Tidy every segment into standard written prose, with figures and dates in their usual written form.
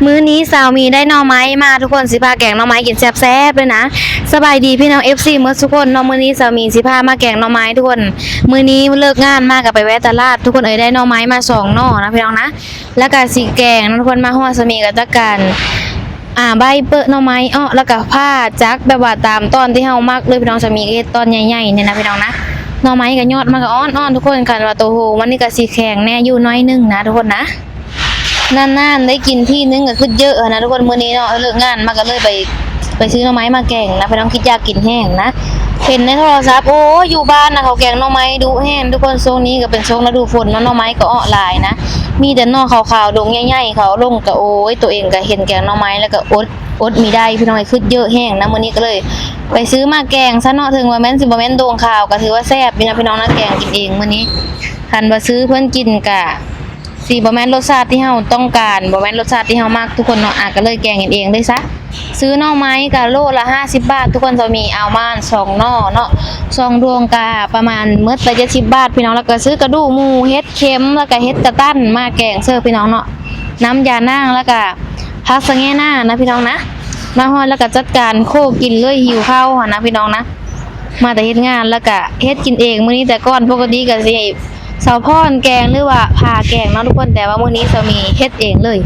มื้อนี้สาวมีได้หน่อไม้มาทุกคนสิพาแกงหน่อไม้กินแซ่บๆเลยนะสบายดีพี่น้อง FC เมื่อทุกคนเนาะมื้อนี้สาวมีสิพามาแกงหน่อไม้ทุกคนมื้อนี้เลิกงานมากับไปแวะตลาดทุกคนได้หน่อไม้มา2หน่อนะพี่น้องนะแล้วก็สิแกงทุกคนมาฮอดสาวมีก็จัดการใบเปิ้ลหน่อไม้แล้วก็ผ้าจักแบบว่าตามตอนที่เฮามักเลยพี่น้องสาวมีเฮ็ดตอนใหญ่ๆเนี่ยนะพี่น้องนะหน่อไม้ก็ยอดมันก็อ่อนๆทุกคนกันว่าโตโหวันนี้ก็สิแข็งแน่อยู่น้อยนึงนะทุกคนนะนานๆได้กินที่นึงก็คือเยอะนะทุกคนมื้อนี้เนาะเลิกงานมาก็เลยไปซื้อหน่อไม้มาแกงนะพี่น้องคิดอยากกินแห้งนะเห็นในโทรศัพท์โอ้อยู่บ้านนะเขาแกงหน่อไม้ดูแห้งทุกคนช่วงนี้ก็เป็นช่วงฤดูฝนเนาะหน่อไม้ก็อ้อหลายนะมีแต่หน่อขาวๆดงใหญ่ๆเขาลงก็โอ้ยตัวเองก็เห็นแกงหน่อไม้แล้วก็อดมีได้พี่น้องคือเยอะแห้งนะมื้อนี้ก็เลยไปซื้อมาแกงซะเนาะถึงว่าแม่นสิบ่แม่นดงขาวก็ถือว่าแซ่บพี่น้องนะแกงกินเองมื้อนี้คันว่าซื้อเพิ่นกินก็สิบ่แม่นรสชาติที่เฮาต้องการบ่แม่นรสชาติที่เฮามักทุกคนเนาะก็เลยแกงกินเองเลยซะซื้อหน่อไม้ก็โลละ50บาททุกคนจะมีเอามา2หน่อเนาะ2ดวงกาประมาณหมดไป70บาทพี่น้องแล้วก็ซื้อกระดูกหมูเฮ็ดเค็มแล้วก็เฮ็ดกระตั้นมาแกงเสิร์ฟพี่น้องเนาะน้ำยานางแล้วก็ผักสะแง่หน้านะพี่น้องนะมาฮอดแล้วก็จัดการโคกินเลยหิวข้าวหั่นนะพี่น้องนะมาแต่เฮ็ดงานแล้วก็เฮ็ดกินเองมื้อนี้แต่ก่อนปกติก็สิสาวพรแกงหรือว่าผ่าแกงเนาะทุกคนแต่ว่ามื้อนี้จะมีเฮ็ดเองเลย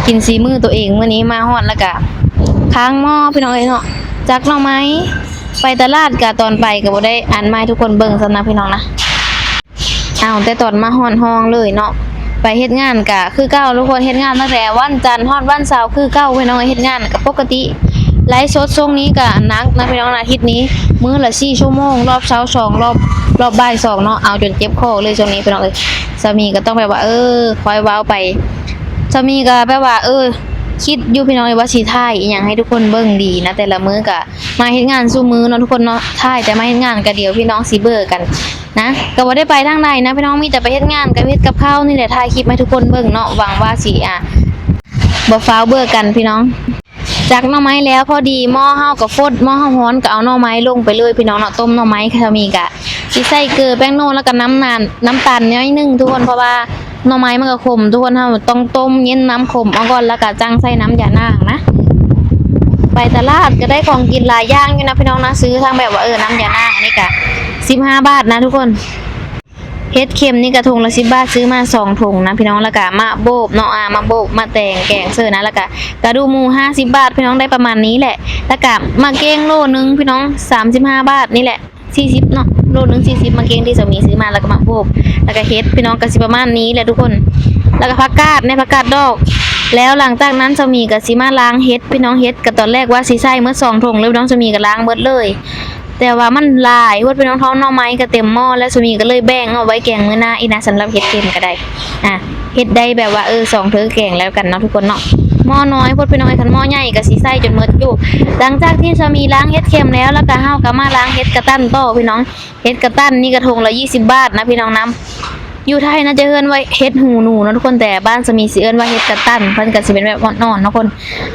กินสีมือตัวเองมื้อนี้มาฮอดแล้วก็ค้างหม้อพี่น้องเอ้ยเนาะจักหน่อไม้ไปตลาดก็ตอนไปก็บ่ได้อ่านไม้ทุกคนเบิ่งซะนะพี่น้องนะแต่ตอนมาฮอดห้องเลยเนาะไปเฮ็ดงานก็คือเก่าทุกคนเฮ็ดงานตั้งแต่วันจันทร์ฮอดวันเสาร์คือเก่าพี่น้องเฮ็ดงานก็ปกติไลฟ์สดช่วงนี้ก็หนักนะพี่น้องอาทิตย์นี้มื้อละ4ชั่วโมงรอบเช้า2รอบบ่าย2เนาะเอาจนเจ็บคอเลยช่วงนี้พี่น้องเอ้ยสามีก็ต้องแบบว่าคอยเว้าไปสามีก็แบบว่าคิดอยู่พี่น้องว่าสิถ่ายอีหยังให้ทุกคนเบิ่งดีนะแต่ละมื้อก็มาเฮ็ดงานซุมื้อเนาะทุกคนเนาะถ่ายแต่มาเฮ็ดงานก็เดี๋ยวพี่น้องสิเบื่อกันนะก็บ่ได้ไปทางใดนะพี่น้องมีแต่ไปเฮ็ดงานกับเฮ็ดกับข้าวนี่แหละถ่ายคลิปให้ทุกคนเบิ่งเนาะหวังว่าสิบ่ฟ้าวเบื่อกันพี่น้องจักหน่อไม้แล้วพอดีหม้อเฮาก็ฟดหม้อเฮาร้อนก็เอาหน่อไม้ลงไปเลยพี่น้องเนาะต้มหน่อไม้ค่ะมีก็สิใส่เกลือแป้งโนแล้วก็น้ำตาลน้อยนึงทุกคนเพราะว่าหน่อไม้มันก็ขมทุกคนเฮาต้องต้มเย็นน้ำขมเอาก่อนแล้วก็จังใส่น้ำยานางนะไปตลาดก็ได้ของกินหลายอย่างอยู่นะพี่น้องนะซื้อทางแบบว่าน้ำยานางอันนี้ก็15บาทนะทุกคนเฮ็ดเค็มนี่กระทงละ10บาทซื้อมา2ถุงนะพี่น้องแล้วก็มาโบบเนาะมาโบบมาแต่งแกงเสิร์ฟนะแล้วก็กระดูกหมู50บาทพี่น้องได้ประมาณนี้แหละแล้วก็มาเก้งโลนึงพี่น้อง35บาทนี่แหละ40เนาะโลนึง40มาเก้งที่สามีซื้อมาแล้วก็มาโบบแล้วก็เฮ็ดพี่น้องก็สิประมาณนี้แหละทุกคนแล้วก็ผักกาดในผักกาดดอกแล้วหลังจากนั้นสามีก็สิมาล้างเฮ็ดพี่น้องเฮ็ดก็ตอนแรกว่าสิใส่เมื่อ2ถุงแล้วพี่น้องสามีก็ล้างเบิดเลยแต่ว่ามันหลายว่าพี่น้องท้องหน่อไม้ก็เต็มหม้อแล้วสามีก็เลยแบ่งเอาไว้แกงมื้อหน้าอีนะสำหรับเฮ็ดเค็มก็ได้เฮ็ดได้แบบว่า2เทื่อแกงแล้วกันเนาะทุกคนเนาะหม้อน้อยพดพี่น้องคันหม้อใหญ่ก็สิใส่จนหมดอยู่หลังจากที่สามีล้างเฮ็ดเค็มแล้วก็เฮาก็มาล้างเฮ็ดกระตั้นต่อพี่น้องเฮ็ดกระตั้นนี่กระทงละ20บาทนะพี่น้องนำอยู่ไทยน่าจะเอิ้นว่าเฮ็ดหูหนูนะทุกคนแต่บ้านสามีสิเอิ้นว่าเฮ็ดกระตั้นเพิ่นก็สิเป็นแบบอ่อนๆเนาะคน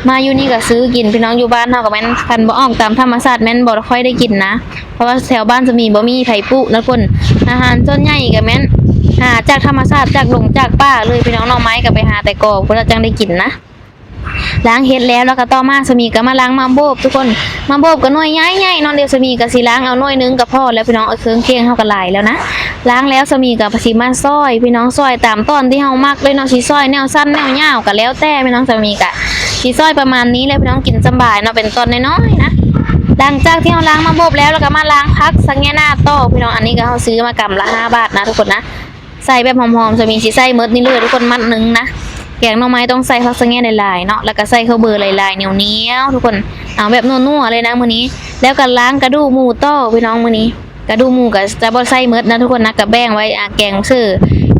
มาอยู่นี่ก็ซื้อกินพี่น้องอยู่บ้านเฮาก็แม่นคันบ่ออกตามธรรมชาติแม่นบ่ค่อยได้กินนะเพราะว่าแถวบ้านสามีบ่มีไผปลูกนะคนอาหารส่วนใหญ่ก็แม่นหาจากธรรมชาติจากดงจากป่าเลยพี่น้องหน่อไม้ก็ไปหาแต่กอเพิ่นจังได้กินนะล้างเฮ็ดแล้วก็ต่อมาสามีก็มาล้างมาโบบทุกคนมาโบบก็หน่วยใหญ่ๆเนาะเดี๋ยวสามีก็สิล้างเอาหน่วยนึงก็พอแล้วพี่น้องเอาเครื่องเคียงเฮาก็หลายแล้วนะล้างแล้วสามีก็สิมาซอยพี่น้องซอยตามตอนที่เฮามักเลยเนาะสิซอยแนวสั้นแนวยาวก็แล้วแต่พี่น้องสามีก็สิซอยประมาณนี้แล้วพี่น้องกินสบายเนาะเป็นตอนน้อยๆนะหลังจากที่เฮาล้างมาโบบแล้วก็มาล้างผักสังแง่หน้าต่อพี่น้องอันนี้ก็เฮาซื้อมากำละ5บาทนะทุกคนนะใส่แบบหอมๆสามีสิใส่หมดนี่เลยทุกคนมัดนึงนะแกงหน่อไม้ต้องใส่ผักสะแง่หลายๆเนาะแล้วก็ใส่ข้าวเบอร์หลายๆเหนียวๆทุกคนเอาแบบนัวๆเลยนะมื้อนี้แล้วก็ล้างกระดูกหมูต่อพี่น้องมื้อนี้กระดูกหมูก็จะบ่ใส่หมดนะทุกคนนะก็แบ่งไว้แกงซื่อ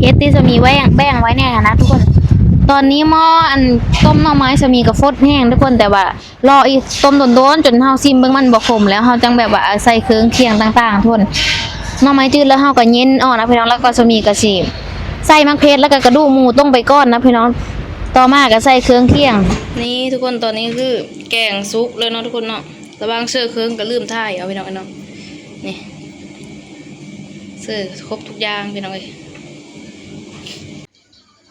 เฮ็ดที่สามีแบ่งไว้แน่นะทุกคนตอนนี้หม้ออันต้มหน่อไม้สามีก็ฟดแห้งทุกคนแต่ว่ารออีกต้มโดนๆจนเฮาซิมเบิ่งมันบ่ขมแล้วเฮาจังแบบว่าใส่เครื่องเคียงต่างๆทุกคนหน่อไม้จืดแล้วเฮาก็เย็นนะพี่น้องแล้วก็สามีก็สิใส่มะเขือแล้วก็กระดูกหมูต้องไปก้อนนะพี่น้องต่อมาก็ใส่เครื่องเคียงนี่ทุกคนตอนนี้คือแกงซุกเลยเนาะทุกคนเนาะระวังเสื้อเครื่องก็ลืมถ่ายเอาพี่น้องเนาะนี่เสื้อครบทุกอย่างพี่น้องเอ้ย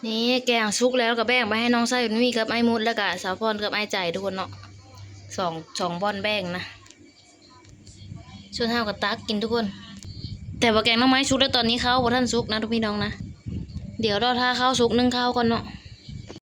นี่แกงสุกแล้วก็แบ่งไปให้น้องไส้มีกับไอ้มุดแล้วก็สาวพรกับไอ้ใจทุกคนเนาะสองบอนแบ่งนะส่วนเฮาก็ตักกินทุกคน แต่ว่าแกงหน้ำไม้สุกแล้วตอนนี้ข้าวบ่ทันสุกนะทุกพี่น้องนะเดี๋ยวรอถ้าข้าวสุกนึ่งข้าวก่อนเนาะ